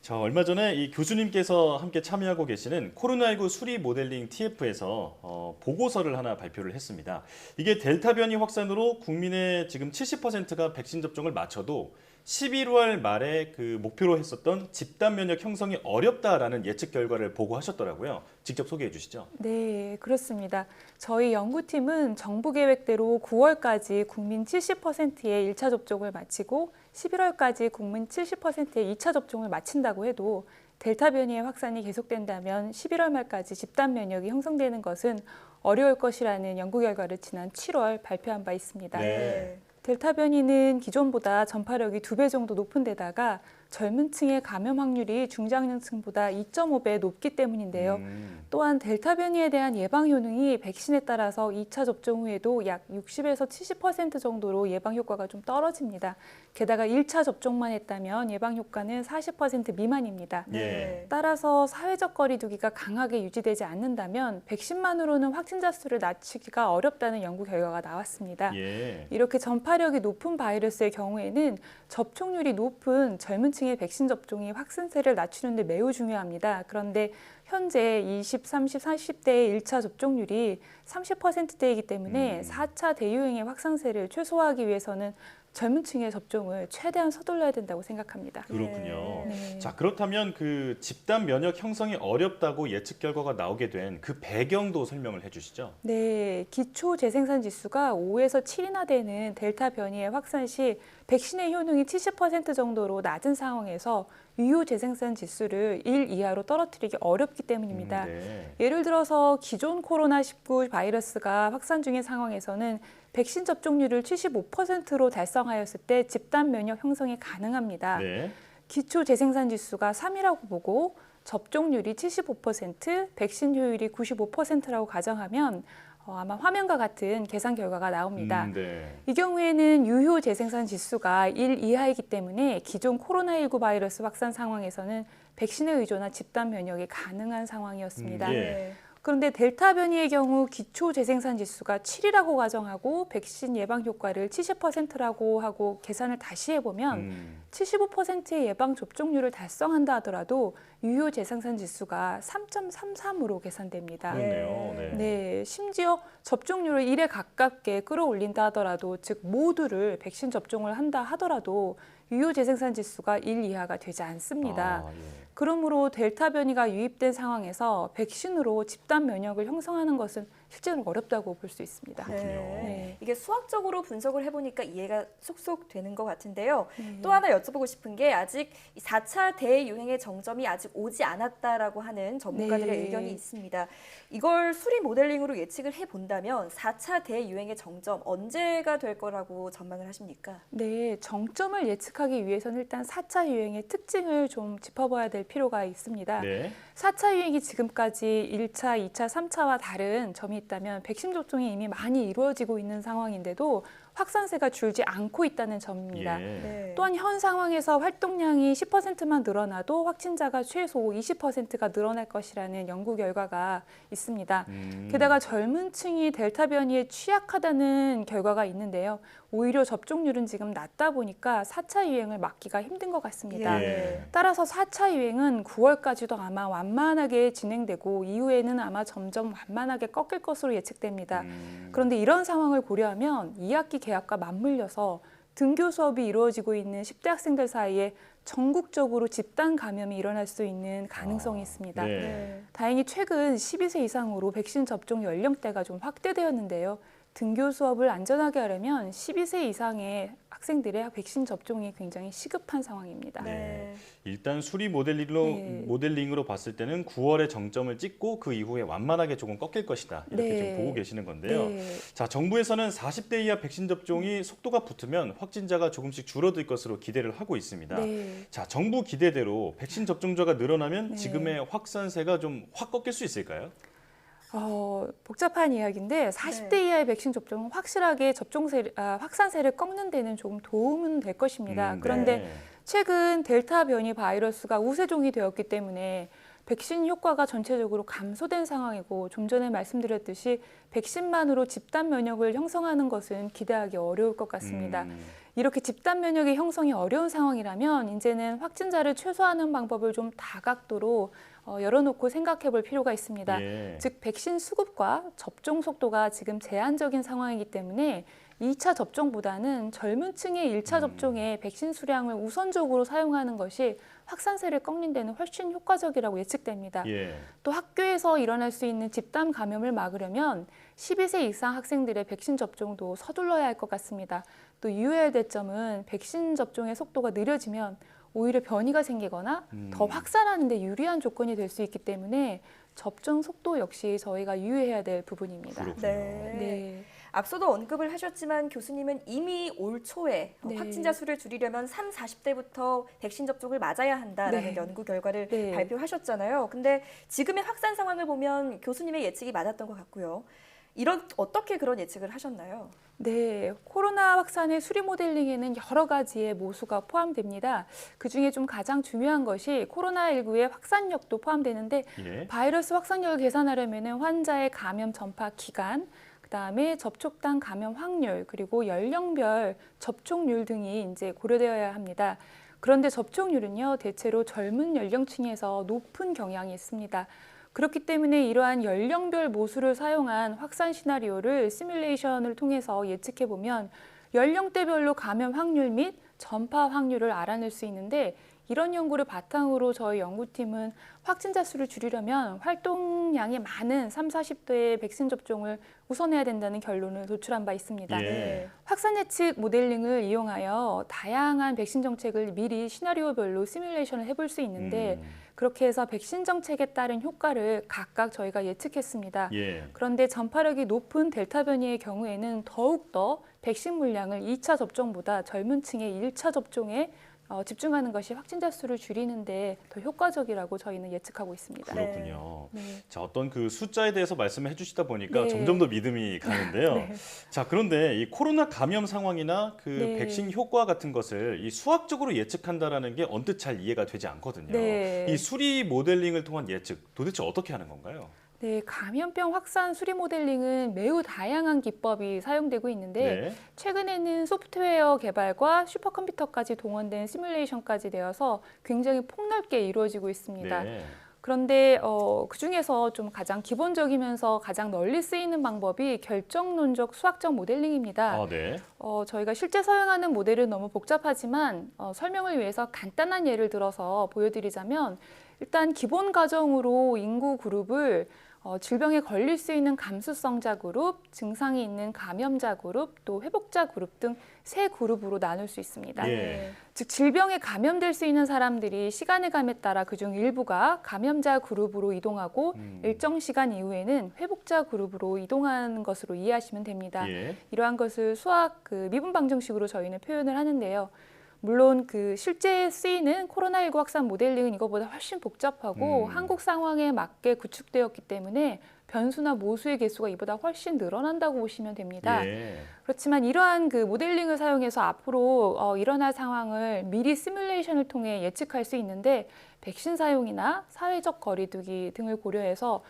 자, 얼마 전에 이 교수님께서 함께 참여하고 계시는 코로나19 수리 모델링 TF에서 보고서를 하나 발표를 했습니다. 이게 델타 변이 확산으로 국민의 지금 70%가 백신 접종을 마쳐도 11월 말에 그 목표로 했었던 집단 면역 형성이 어렵다라는 예측 결과를 보고하셨더라고요. 직접 소개해 주시죠. 네, 그렇습니다. 저희 연구팀은 정부 계획대로 9월까지 국민 70%의 1차 접종을 마치고 11월까지 국민 70%의 2차 접종을 마친다고 해도 델타 변이의 확산이 계속된다면 11월 말까지 집단 면역이 형성되는 것은 어려울 것이라는 연구 결과를 지난 7월 발표한 바 있습니다. 네. 델타 변이는 기존보다 전파력이 2배 정도 높은 데다가 젊은 층의 감염 확률이 중장년층보다 2.5배 높기 때문인데요. 또한 델타 변이에 대한 예방 효능이 백신에 따라서 2차 접종 후에도 약 60에서 70% 정도로 예방 효과가 좀 떨어집니다. 게다가 1차 접종만 했다면 예방 효과는 40% 미만입니다. 예. 따라서 사회적 거리 두기가 강하게 유지되지 않는다면 백신만으로는 확진자 수를 낮추기가 어렵다는 연구 결과가 나왔습니다. 예. 이렇게 전파력이 높은 바이러스의 경우에는 접종률이 높은 젊은 층의 백신 접종이 확산세를 낮추는 데 매우 중요합니다. 그런데 현재 20, 30, 40대의 1차 접종률이 30%대이기 때문에 4차 대유행의 확산세를 최소화하기 위해서는 젊은 층의 접종을 최대한 서둘러야 된다고 생각합니다. 그렇군요. 네. 자, 그렇다면 그 집단 면역 형성이 어렵다고 예측 결과가 나오게 된 그 배경도 설명을 해주시죠. 네, 기초 재생산 지수가 5에서 7이나 되는 델타 변이의 확산 시 백신의 효능이 70% 정도로 낮은 상황에서 유효 재생산 지수를 1 이하로 떨어뜨리기 어렵기 때문입니다. 네. 예를 들어서 기존 코로나19 바이러스가 확산 중인 상황에서는 백신 접종률을 75%로 달성하였을 때 집단 면역 형성이 가능합니다. 네. 기초 재생산 지수가 3이라고 보고 접종률이 75%, 백신 효율이 95%라고 가정하면 아마 화면과 같은 계산 결과가 나옵니다. 네. 이 경우에는 유효 재생산 지수가 1 이하이기 때문에 기존 코로나19 바이러스 확산 상황에서는 백신에 의존한 집단 면역이 가능한 상황이었습니다. 예. 그런데 델타 변이의 경우 기초 재생산 지수가 7이라고 가정하고 백신 예방 효과를 70%라고 하고 계산을 다시 해보면 75%의 예방 접종률을 달성한다 하더라도 유효 재생산 지수가 3.33으로 계산됩니다. 그렇네요. 네. 네, 심지어 접종률을 1에 가깝게 끌어올린다 하더라도 즉 모두를 백신 접종을 한다 하더라도 유효 재생산 지수가 1 이하가 되지 않습니다. 예. 그러므로 델타 변이가 유입된 상황에서 백신으로 집단 면역을 형성하는 것은 실제로 어렵다고 볼 수 있습니다. 네. 이게 수학적으로 분석을 해보니까 이해가 쏙쏙 되는 것 같은데요. 또 하나 여쭤보고 싶은 게 아직 4차 대유행의 정점이 아직 오지 않았다라고 하는 전문가들의 네. 의견이 있습니다. 이걸 수리 모델링으로 예측을 해본다면 4차 대유행의 정점 언제가 될 거라고 전망을 하십니까? 네, 정점을 예측하기 위해서는 일단 4차 유행의 특징을 좀 짚어봐야 될 필요가 있습니다. 네. 4차 유행이 지금까지 1차, 2차, 3차와 다른 점이 있다면 백신 접종이 이미 많이 이루어지고 있는 상황인데도 확산세가 줄지 않고 있다는 점입니다. 예. 또한 현 상황에서 활동량이 10%만 늘어나도 확진자가 최소 20%가 늘어날 것이라는 연구 결과가 있습니다. 게다가 젊은 층이 델타 변이에 취약하다는 결과가 있는데요. 오히려 접종률은 지금 낮다 보니까 4차 유행을 막기가 힘든 것 같습니다. 예. 따라서 4차 유행은 9월까지도 아마 완만하게 진행되고 이후에는 아마 점점 완만하게 꺾일 것으로 예측됩니다. 그런데 이런 상황을 고려하면 2학기 개학과 맞물려서 등교 수업이 이루어지고 있는 10대 학생들 사이에 전국적으로 집단 감염이 일어날 수 있는 가능성이 있습니다. 네. 다행히 최근 12세 이상으로 백신 접종 연령대가 좀 확대되었는데요. 등교 수업을 안전하게 하려면 12세 이상의 학생들의 백신 접종이 굉장히 시급한 상황입니다. 네. 일단 수리 모델링으로 봤을 때는 9월에 정점을 찍고 그 이후에 완만하게 조금 꺾일 것이다. 이렇게 네. 지금 보고 계시는 건데요. 네. 자, 정부에서는 40대 이하 백신 접종이 속도가 붙으면 확진자가 조금씩 줄어들 것으로 기대를 하고 있습니다. 네. 자, 정부 기대대로 백신 접종자가 늘어나면 네. 지금의 확산세가 좀 확 꺾일 수 있을까요? 복잡한 이야기인데 40대 이하의 백신 접종은 확실하게 확산세를 꺾는 데는 조금 도움은 될 것입니다. 그런데 네. 최근 델타 변이 바이러스가 우세종이 되었기 때문에 백신 효과가 전체적으로 감소된 상황이고 좀 전에 말씀드렸듯이 백신만으로 집단 면역을 형성하는 것은 기대하기 어려울 것 같습니다. 이렇게 집단 면역의 형성이 어려운 상황이라면 이제는 확진자를 최소화하는 방법을 좀 다각도로 열어놓고 생각해 볼 필요가 있습니다. 예. 즉 백신 수급과 접종 속도가 지금 제한적인 상황이기 때문에 2차 접종보다는 젊은 층의 1차 접종에 백신 수량을 우선적으로 사용하는 것이 확산세를 꺾는 데는 훨씬 효과적이라고 예측됩니다. 예. 또 학교에서 일어날 수 있는 집단 감염을 막으려면 12세 이상 학생들의 백신 접종도 서둘러야 할 것 같습니다. 또 유의해야 될 점은 백신 접종의 속도가 느려지면 오히려 변이가 생기거나 더 확산하는 데 유리한 조건이 될 수 있기 때문에 접종 속도 역시 저희가 유의해야 될 부분입니다. 네. 앞서도 언급을 하셨지만 교수님은 이미 올 초에 네. 확진자 수를 줄이려면 40대부터 백신 접종을 맞아야 한다라는 네. 연구 결과를 네. 발표하셨잖아요. 근데 지금의 확산 상황을 보면 교수님의 예측이 맞았던 것 같고요. 어떻게 그런 예측을 하셨나요? 네, 코로나 확산의 수리 모델링에는 여러 가지의 모수가 포함됩니다. 그중에 좀 가장 중요한 것이 코로나19의 확산력도 포함되는데 예. 바이러스 확산력을 계산하려면 환자의 감염 전파 기간, 그다음에 접촉당 감염 확률, 그리고 연령별 접촉률 등이 이제 고려되어야 합니다. 그런데 접촉률은요, 대체로 젊은 연령층에서 높은 경향이 있습니다. 그렇기 때문에 이러한 연령별 모수를 사용한 확산 시나리오를 시뮬레이션을 통해서 예측해 보면 연령대별로 감염 확률 및 전파 확률을 알아낼 수 있는데 이런 연구를 바탕으로 저희 연구팀은 확진자 수를 줄이려면 활동량이 많은 30, 40대의 백신 접종을 우선해야 된다는 결론을 도출한 바 있습니다. 예. 확산 예측 모델링을 이용하여 다양한 백신 정책을 미리 시나리오별로 시뮬레이션을 해볼 수 있는데 그렇게 해서 백신 정책에 따른 효과를 각각 저희가 예측했습니다. 예. 그런데 전파력이 높은 델타 변이의 경우에는 더욱더 백신 물량을 2차 접종보다 젊은 층의 1차 접종에 집중하는 것이 확진자 수를 줄이는 데 더 효과적이라고 저희는 예측하고 있습니다. 그렇군요. 네. 자, 어떤 그 숫자에 대해서 말씀을 해주시다 보니까 네. 점점 더 믿음이 가는데요. 네. 자, 그런데 이 코로나 감염 상황이나 그 네. 백신 효과 같은 것을 이 수학적으로 예측한다라는 게 언뜻 잘 이해가 되지 않거든요. 네. 이 수리 모델링을 통한 예측 도대체 어떻게 하는 건가요? 네, 감염병 확산 수리 모델링은 매우 다양한 기법이 사용되고 있는데 네. 최근에는 소프트웨어 개발과 슈퍼컴퓨터까지 동원된 시뮬레이션까지 되어서 굉장히 폭넓게 이루어지고 있습니다. 네. 그런데 그중에서 좀 가장 기본적이면서 가장 널리 쓰이는 방법이 결정론적 수학적 모델링입니다. 네. 저희가 실제 사용하는 모델은 너무 복잡하지만 설명을 위해서 간단한 예를 들어서 보여드리자면 일단 기본 가정으로 인구 그룹을 질병에 걸릴 수 있는 감수성자 그룹, 증상이 있는 감염자 그룹, 또 회복자 그룹 등 세 그룹으로 나눌 수 있습니다. 예. 즉 질병에 감염될 수 있는 사람들이 시간의 감에 따라 그중 일부가 감염자 그룹으로 이동하고 일정 시간 이후에는 회복자 그룹으로 이동하는 것으로 이해하시면 됩니다. 예. 이러한 것을 수학 미분 방정식으로 저희는 표현을 하는데요. 물론 실제 쓰이는 코로나19 확산 모델링은 이거보다 훨씬 복잡하고 한국 상황에 맞게 구축되었기 때문에 변수나 모수의 개수가 이보다 훨씬 늘어난다고 보시면 됩니다. 예. 그렇지만 이러한 모델링을 사용해서 앞으로 일어날 상황을 미리 시뮬레이션을 통해 예측할 수 있는데 백신 사용이나 사회적 거리두기 등을 고려해서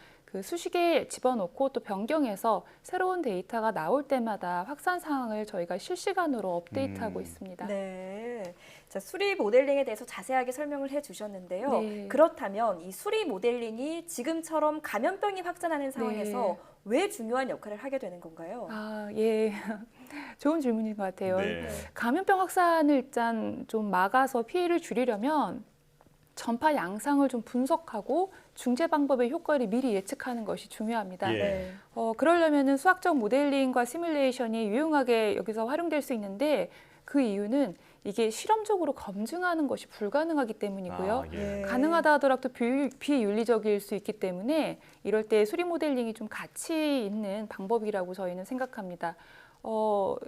수식에 집어넣고 또 변경해서 새로운 데이터가 나올 때마다 확산 상황을 저희가 실시간으로 업데이트하고 있습니다. 네. 자, 수리 모델링에 대해서 자세하게 설명을 해주셨는데요. 네. 그렇다면 이 수리 모델링이 지금처럼 감염병이 확산하는 상황에서 왜 중요한 역할을 하게 되는 건가요? 예. 좋은 질문인 것 같아요. 네. 감염병 확산을 일단 좀 막아서 피해를 줄이려면 전파 양상을 좀 분석하고 중재 방법의 효과를 미리 예측하는 것이 중요합니다. 예. 그러려면 수학적 모델링과 시뮬레이션이 유용하게 여기서 활용될 수 있는데 그 이유는 이게 실험적으로 검증하는 것이 불가능하기 때문이고요. 예. 가능하다 하더라도 비윤리적일 수 있기 때문에 이럴 때 수리 모델링이 좀 가치 있는 방법이라고 저희는 생각합니다.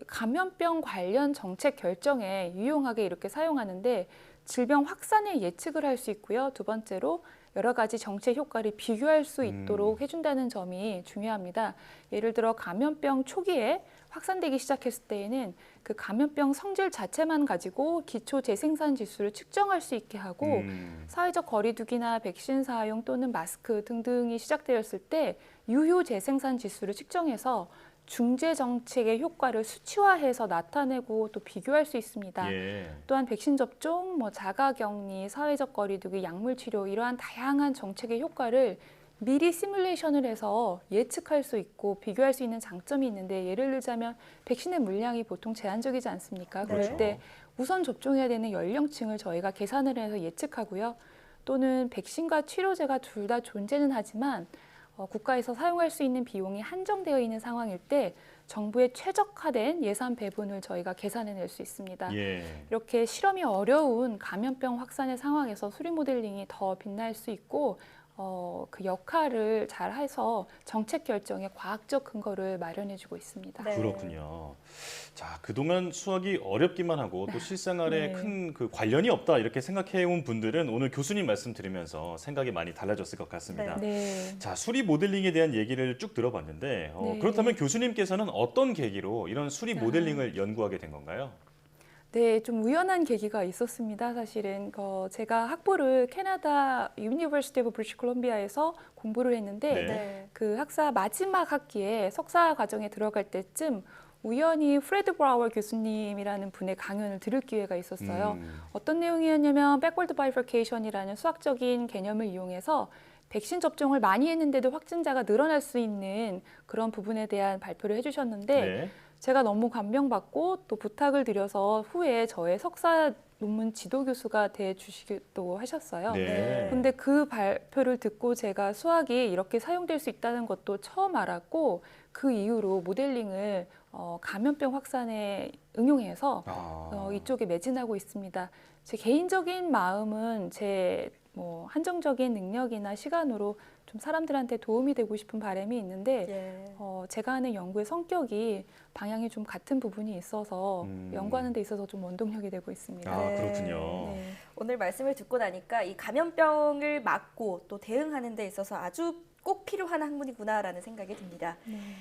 감염병 관련 정책 결정에 유용하게 이렇게 사용하는데 질병 확산의 예측을 할 수 있고요. 두 번째로 여러 가지 정책 효과를 비교할 수 있도록 해준다는 점이 중요합니다. 예를 들어 감염병 초기에 확산되기 시작했을 때에는 그 감염병 성질 자체만 가지고 기초 재생산 지수를 측정할 수 있게 하고 사회적 거리두기나 백신 사용 또는 마스크 등등이 시작되었을 때 유효 재생산 지수를 측정해서 중재 정책의 효과를 수치화해서 나타내고 또 비교할 수 있습니다. 예. 또한 백신 접종, 자가격리, 사회적 거리두기, 약물 치료 이러한 다양한 정책의 효과를 미리 시뮬레이션을 해서 예측할 수 있고 비교할 수 있는 장점이 있는데 예를 들자면 백신의 물량이 보통 제한적이지 않습니까? 그럴 그렇죠. 때 우선 접종해야 되는 연령층을 저희가 계산을 해서 예측하고요. 또는 백신과 치료제가 둘 다 존재는 하지만 국가에서 사용할 수 있는 비용이 한정되어 있는 상황일 때 정부의 최적화된 예산 배분을 저희가 계산해낼 수 있습니다. 예. 이렇게 실험이 어려운 감염병 확산의 상황에서 수리 모델링이 더 빛날 수 있고 그 역할을 잘 해서 정책 결정에 과학적 근거를 마련해주고 있습니다. 네. 그렇군요. 자, 그동안 수학이 어렵기만 하고 또 실생활에 네. 큰 관련이 없다 이렇게 생각해온 분들은 오늘 교수님 말씀 들으면서 생각이 많이 달라졌을 것 같습니다. 네. 자, 수리 모델링에 대한 얘기를 쭉 들어봤는데 네. 그렇다면 교수님께서는 어떤 계기로 이런 수리 모델링을 연구하게 된 건가요? 네, 좀 우연한 계기가 있었습니다. 사실은 제가 학부를 캐나다 유니버시티 오브 브리티시 콜롬비아에서 공부를 했는데 네. 그 학사 마지막 학기에 석사 과정에 들어갈 때쯤 우연히 프레드 브라워 교수님이라는 분의 강연을 들을 기회가 있었어요. 어떤 내용이었냐면 백월드 바이퍼케이션이라는 수학적인 개념을 이용해서 백신 접종을 많이 했는데도 확진자가 늘어날 수 있는 그런 부분에 대한 발표를 해주셨는데 네. 제가 너무 감명받고 또 부탁을 드려서 후에 저의 석사 논문 지도 교수가 돼 주시기도 하셨어요. 네. 근데 그 발표를 듣고 제가 수학이 이렇게 사용될 수 있다는 것도 처음 알았고 그 이후로 모델링을 감염병 확산에 응용해서 이쪽에 매진하고 있습니다. 제 개인적인 마음은 제 한정적인 능력이나 시간으로 좀 사람들한테 도움이 되고 싶은 바람이 있는데 제가 하는 연구의 성격이 방향이 좀 같은 부분이 있어서 연구하는 데 있어서 좀 원동력이 되고 있습니다. 아, 그렇군요. 네. 오늘 말씀을 듣고 나니까 이 감염병을 막고 또 대응하는 데 있어서 아주 꼭 필요한 학문이구나라는 생각이 듭니다.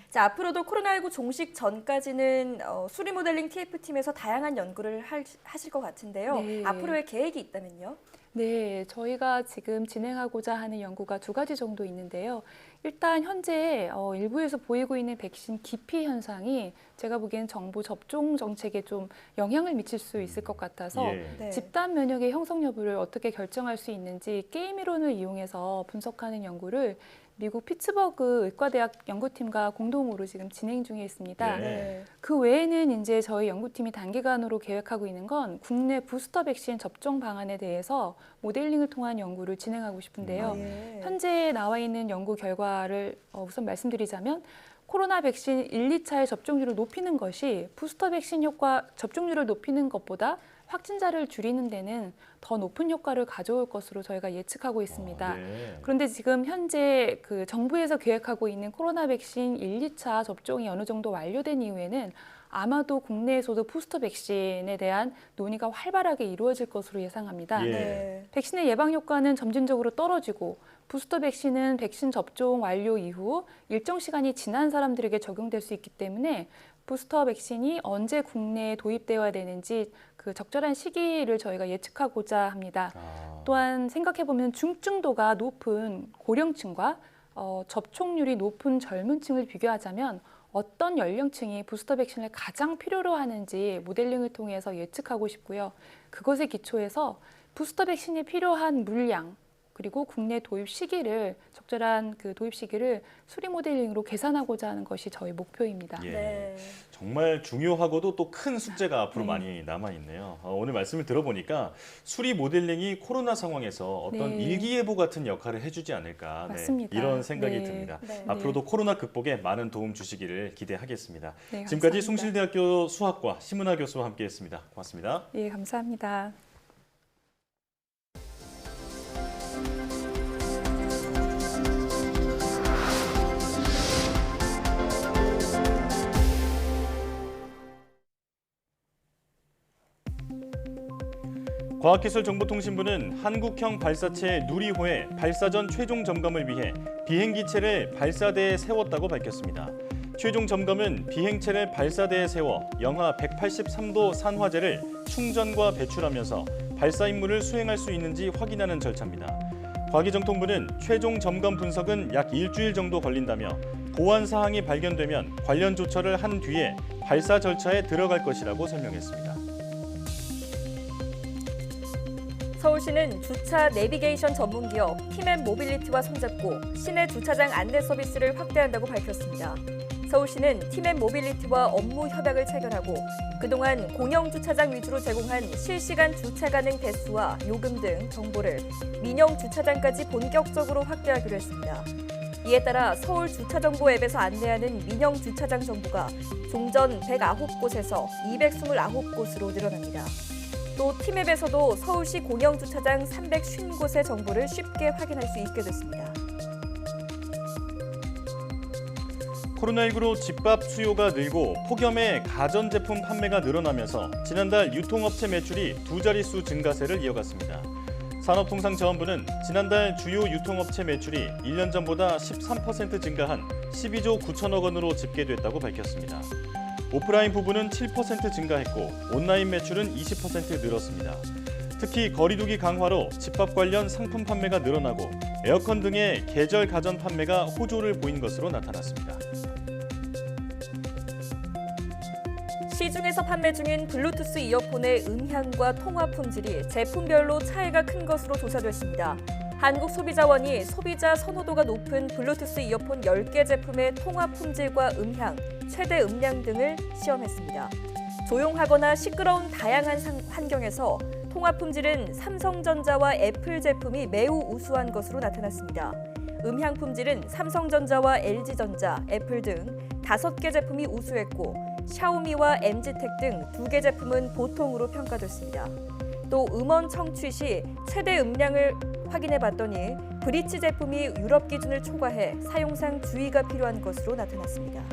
자, 앞으로도 코로나19 종식 전까지는 수리 모델링 TF팀에서 다양한 연구를 하실 것 같은데요. 네. 앞으로의 계획이 있다면요? 네, 저희가 지금 진행하고자 하는 연구가 두 가지 정도 있는데요. 일단 현재 일부에서 보이고 있는 백신 기피 현상이 제가 보기엔 정부 접종 정책에 좀 영향을 미칠 수 있을 것 같아서 네. 집단 면역의 형성 여부를 어떻게 결정할 수 있는지 게임 이론을 이용해서 분석하는 연구를 미국 피츠버그 의과대학 연구팀과 공동으로 지금 진행 중에 있습니다. 네. 그 외에는 이제 저희 연구팀이 단기간으로 계획하고 있는 건 국내 부스터 백신 접종 방안에 대해서 모델링을 통한 연구를 진행하고 싶은데요. 예. 현재 나와 있는 연구 결과를 우선 말씀드리자면 코로나 백신 1, 2차의 접종률을 높이는 것이 부스터 백신 효과 접종률을 높이는 것보다 확진자를 줄이는 데는 더 높은 효과를 가져올 것으로 저희가 예측하고 있습니다. 네. 그런데 지금 현재 그 정부에서 계획하고 있는 코로나 백신 1, 2차 접종이 어느 정도 완료된 이후에는 아마도 국내에서도 부스터 백신에 대한 논의가 활발하게 이루어질 것으로 예상합니다. 예. 네. 백신의 예방 효과는 점진적으로 떨어지고 부스터 백신은 백신 접종 완료 이후 일정 시간이 지난 사람들에게 적용될 수 있기 때문에 부스터 백신이 언제 국내에 도입되어야 되는지 그 적절한 시기를 저희가 예측하고자 합니다. 또한 생각해보면 중증도가 높은 고령층과 접촉률이 높은 젊은 층을 비교하자면 어떤 연령층이 부스터 백신을 가장 필요로 하는지 모델링을 통해서 예측하고 싶고요. 그것에 기초해서 부스터 백신이 필요한 물량 그리고 국내 도입 시기를 적절한 그 도입 시기를 수리 모델링으로 계산하고자 하는 것이 저희 목표입니다. 예. 네. 정말 중요하고도 또 큰 숙제가 앞으로 네. 많이 남아 있네요. 오늘 말씀을 들어보니까 수리 모델링이 코로나 상황에서 어떤 네. 일기예보 같은 역할을 해주지 않을까 맞습니다. 이런 생각이 네. 듭니다. 네. 앞으로도 코로나 극복에 많은 도움 주시기를 기대하겠습니다. 네, 지금까지 감사합니다. 숭실대학교 수학과 심은하 교수와 함께했습니다. 고맙습니다. 예, 감사합니다. 과학기술정보통신부는 한국형 발사체 누리호의 발사 전 최종 점검을 위해 비행기체를 발사대에 세웠다고 밝혔습니다. 최종 점검은 비행체를 발사대에 세워 영하 183도 산화제를 충전과 배출하면서 발사 임무를 수행할 수 있는지 확인하는 절차입니다. 과기정통부는 최종 점검 분석은 약 일주일 정도 걸린다며 보안 사항이 발견되면 관련 조처를 한 뒤에 발사 절차에 들어갈 것이라고 설명했습니다. 서울시는 주차 내비게이션 전문기업 팀앤모빌리티와 손잡고 시내 주차장 안내 서비스를 확대한다고 밝혔습니다. 서울시는 팀앤모빌리티와 업무 협약을 체결하고 그동안 공영 주차장 위주로 제공한 실시간 주차 가능 대수와 요금 등 정보를 민영 주차장까지 본격적으로 확대하기로 했습니다. 이에 따라 서울 주차정보 앱에서 안내하는 민영 주차장 정보가 종전 109곳에서 229곳으로 늘어납니다. 또 팀앱에서도 서울시 공영주차장 350곳의 정보를 쉽게 확인할 수 있게 됐습니다. 코로나19로 집밥 수요가 늘고 폭염에 가전제품 판매가 늘어나면서 지난달 유통업체 매출이 두 자릿수 증가세를 이어갔습니다. 산업통상자원부는 지난달 주요 유통업체 매출이 1년 전보다 13% 증가한 12조 9천억 원으로 집계됐다고 밝혔습니다. 오프라인 부분은 7% 증가했고 온라인 매출은 20% 늘었습니다. 특히 거리두기 강화로 집밥 관련 상품 판매가 늘어나고 에어컨 등의 계절 가전 판매가 호조를 보인 것으로 나타났습니다. 시중에서 판매 중인 블루투스 이어폰의 음향과 통화 품질이 제품별로 차이가 큰 것으로 조사됐습니다. 한국소비자원이 소비자 선호도가 높은 블루투스 이어폰 10개 제품의 통화 품질과 음향, 최대 음량 등을 시험했습니다. 조용하거나 시끄러운 다양한 환경에서 통화 품질은 삼성전자와 애플 제품이 매우 우수한 것으로 나타났습니다. 음향 품질은 삼성전자와 LG전자, 애플 등 5개 제품이 우수했고 샤오미와 MZ텍 등 2개 제품은 보통으로 평가됐습니다. 또 음원 청취 시 최대 음량을 확인해봤더니 브리치 제품이 유럽 기준을 초과해 사용상 주의가 필요한 것으로 나타났습니다.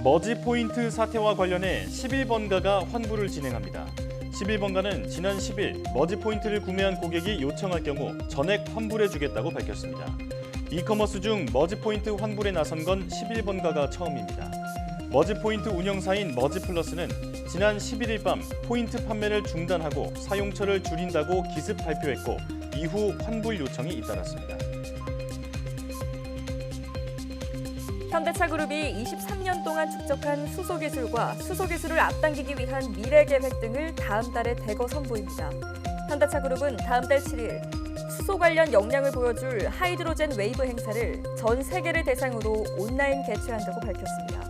머지 포인트 사태와 관련해 11번가가 환불을 진행합니다. 11번가는 지난 10일 머지 포인트를 구매한 고객이 요청할 경우 전액 환불해주겠다고 밝혔습니다. 이커머스 중 머지 포인트 환불에 나선 건 11번가가 처음입니다. 머지포인트 운영사인 머지플러스는 지난 11일 밤 포인트 판매를 중단하고 사용처를 줄인다고 기습 발표했고 이후 환불 요청이 잇따랐습니다. 현대차그룹이 23년 동안 축적한 수소기술과 수소기술을 앞당기기 위한 미래계획 등을 다음 달에 대거 선보입니다. 현대차그룹은 다음 달 7일 수소 관련 역량을 보여줄 하이드로젠 웨이브 행사를 전 세계를 대상으로 온라인 개최한다고 밝혔습니다.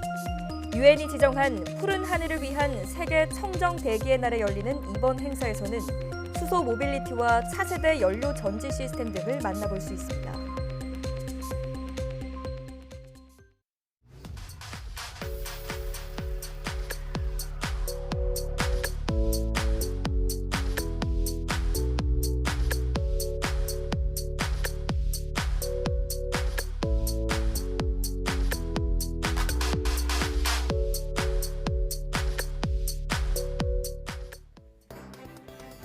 유엔이 지정한 푸른 하늘을 위한 세계 청정 대기의 날에 열리는 이번 행사에서는 수소 모빌리티와 차세대 연료 전지 시스템 등을 만나볼 수 있습니다.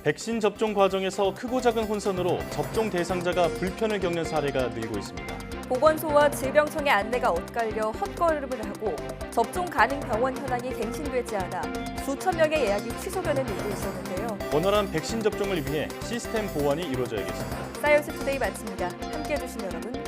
백신 접종 과정에서 크고 작은 혼선으로 접종 대상자가 불편을 겪는 사례가 늘고 있습니다. 보건소와 질병청의 안내가 엇갈려 헛걸음을 하고 접종 가능 병원 현황이 갱신되지 않아 수천 명의 예약이 취소되는 일도 있었는데요. 원활한 백신 접종을 위해 시스템 보완이 이루어져야겠습니다. 사이언스 투데이 마칩니다. 함께해 주신 여러분